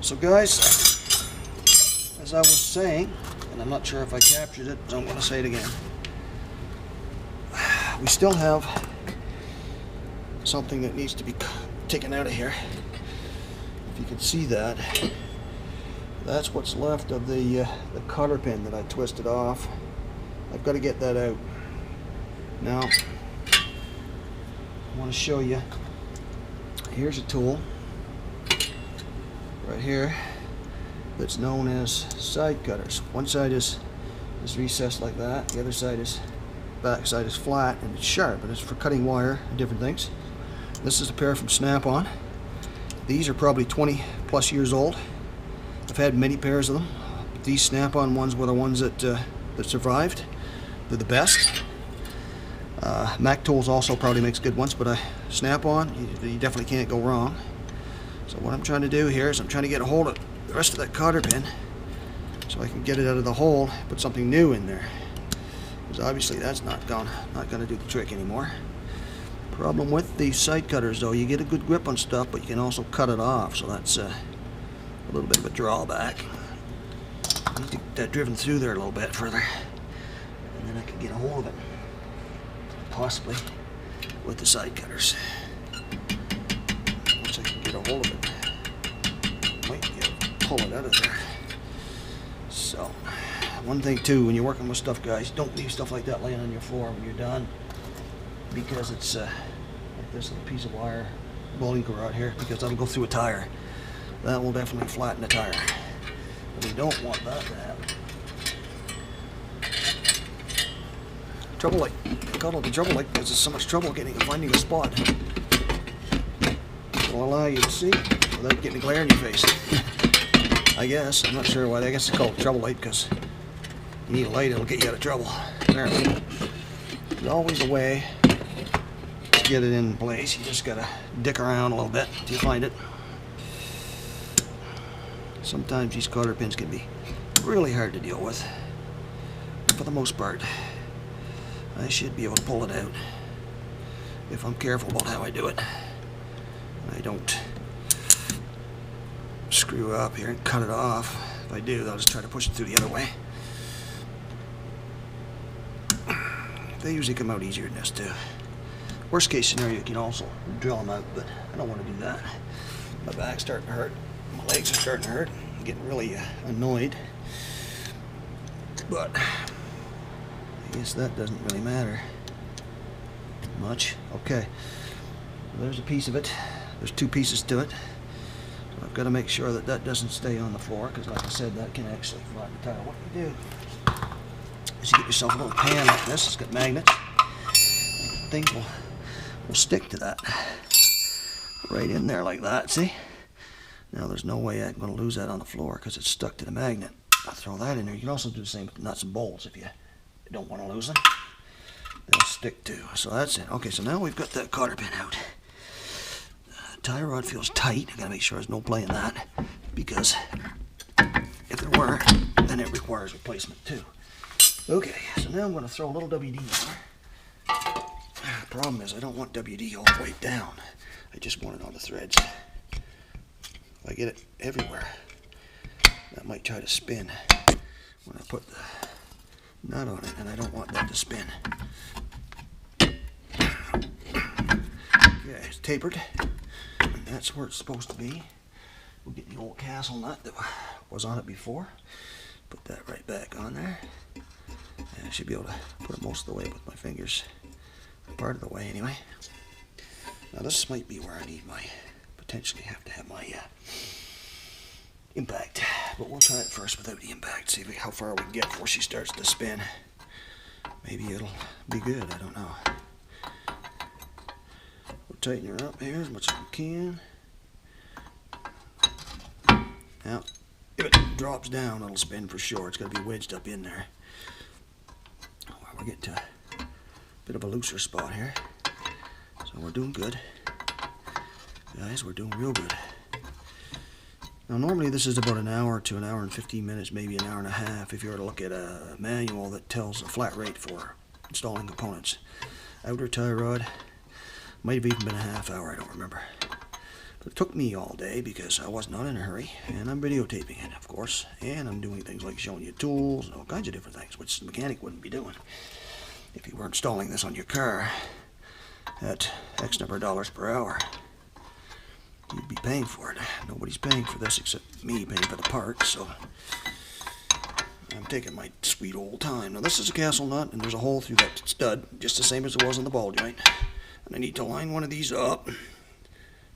So guys, as I was saying, and I'm not sure if I captured it, so I'm going to say it again. We still have something that needs to be taken out of here. If you can see that, that's what's left of the cotter pin that I twisted off. I've got to get that out. Now, I want to show you. Here's a tool right here that's known as side cutters. One side is recessed like that. The other side is back side is flat and it's sharp, and it's for cutting wire and different things. This is a pair from Snap-on. These are probably 20 plus years old. I've had many pairs of them. These Snap-on ones were the ones that survived. They're the best. Mac Tools also probably makes good ones, but Snap-on, you definitely can't go wrong. So what I'm trying to do here is I'm trying to get a hold of the rest of that cotter pin so I can get it out of the hole, put something new in there. Because obviously that's not going to do the trick anymore. Problem with these side cutters though, you get a good grip on stuff, but you can also cut it off, so that's a little bit of a drawback. I need to get that driven through there a little bit further, and then I can get a hold of it, possibly with the side cutters. Once I can get a hold of it, I might be able to pull it out of there. So, one thing too, when you're working with stuff, guys, don't leave stuff like that laying on your floor when you're done, because it's like this little piece of wire bowling go out here, because that'll go through a tire. That will definitely flatten the tire. And we don't want that to happen. Trouble light. I call it the trouble light because there's so much trouble finding a spot. It'll allow you to see without getting a glare in your face. I guess. I'm not sure why. I guess it's called trouble light because you need a light, it'll get you out of trouble. Apparently. There's always a way to get it in place. You just gotta dick around a little bit until you find it. Sometimes these cotter pins can be really hard to deal with. But for the most part, I should be able to pull it out if I'm careful about how I do it. I don't screw up here and cut it off. If I do, I'll just try to push it through the other way. They usually come out easier than this too. Worst case scenario, you can also drill them out, but I don't want to do that. My back's starting to hurt. My legs are starting to hurt. I'm getting really annoyed. But I guess that doesn't really matter much. Okay, there's a piece of it. There's two pieces to it. So I've got to make sure that that doesn't stay on the floor, because like I said, that can actually flatten the tire. What you do is you get yourself a little pan like this. It's got magnets. Things will stick to that right in there like that. See? Now there's no way I'm going to lose that on the floor because it's stuck to the magnet. I'll throw that in there. You can also do the same with nuts and bolts if you don't want to lose them. They'll stick too. So that's it. Okay, so now we've got that cotter pin out. Tie rod feels tight. I gotta make sure there's no play in that, because if there were, then it requires replacement too. Okay, so now I'm gonna throw a little WD in there. The problem is I don't want WD all the way down. I just want it on the threads. If I get it everywhere, that might try to spin when I put the nut on it, and I don't want that to spin. Okay, it's tapered. And that's where it's supposed to be. We'll get the old castle nut that was on it before. Put that right back on there. And I should be able to put it most of the way with my fingers. Part of the way anyway. Now this might be where I need potentially have to have my impact. But we'll try it first without the impact. See how far we can get before she starts to spin. Maybe it'll be good, I don't know. Tighten her up here as much as we can. Now, if it drops down, it'll spin for sure. It's got to be wedged up in there. Well, we're getting to a bit of a looser spot here. So we're doing good. Guys, we're doing real good. Now, normally this is about an hour to an hour and 15 minutes, maybe an hour and a half, if you were to look at a manual that tells a flat rate for installing components. Outer tie rod. Might have even been a half hour, I don't remember. But It took me all day because I was not in a hurry, and I'm videotaping it, of course, and I'm doing things like showing you tools and all kinds of different things, which the mechanic wouldn't be doing if you were installing this on your car at X number of dollars per hour. You'd be paying for it. Nobody's paying for this except me paying for the parts, so I'm taking my sweet old time. Now this is a castle nut, and there's a hole through that stud, just the same as it was on the ball joint. And I need to line one of these up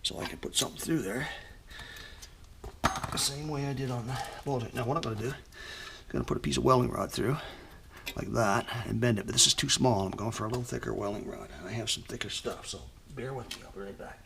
so I can put something through there the same way I did on the ball joint. Now what I'm going to do, I'm going to put a piece of welding rod through like that and bend it, but this is too small. I'm going for a little thicker welding rod, and I have some thicker stuff, so bear with me. I'll be right back.